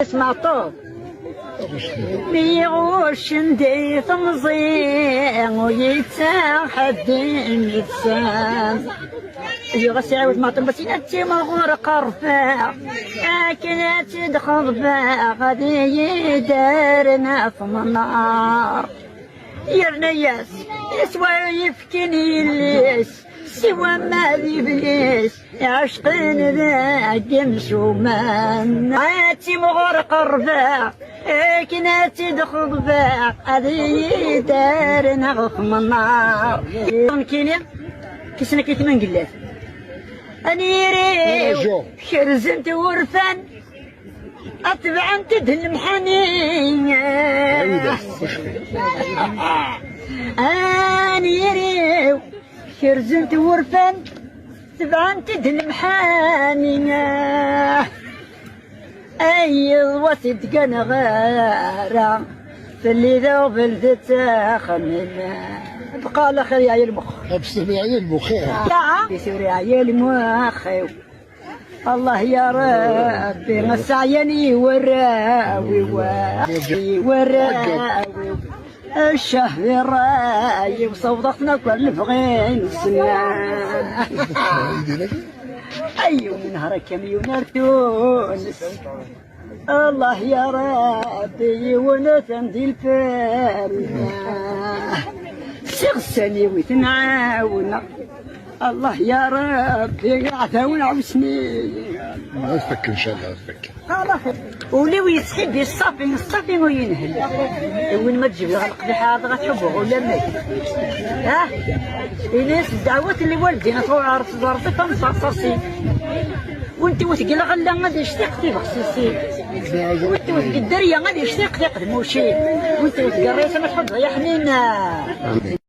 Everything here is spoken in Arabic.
سمعتو ميغوش ندي تمزي ويتاحد المتسام يغسي عاود ماطم بس ينتي مغرق رفاع كنا تدخل باع غادي يدارنا في النار يا رنياس يسوى يفكني الليس سوى ما ذي عشقين ذاك مشومان عاتي مغرق الرفاع كنا تدخل باع غادي دارنا في النار كيني كيسنا كيتمن قلات انيري خرزنت ورفان اتبع انت دهن محنين انيري خرزنت ورفان اتبع انت دهن محنين اي الوسط كان غارة فاللي ذوب بلدت خمنا بقى على خير يا المخ ابسم يا المخ لا بيسير يا المخ الله يا ربي مسعيني وراوي وراوي الشهر راي وصوتنا كل بغين سنة أيوة من نهارك يونار تونس الله يا ربي ونتندي الفارمة شغسني وتنعاونا الله يا ربي عتاونا عوسني عافاك ان شاء الله عافاك خلاص ولو يسحب الصافي وينهل وين ما تجيب القبيحه هذا غتحبه ولا ما ها الناس الدعوات اللي والدينا طول عرس زرتك كنصاصي وانت وتقول غلا غادي يشتاق في بخصيصي وانت وتقول الدريه غادي يشتاق في قدموشي وانت وتقول ريسه ما تحب يا حنينه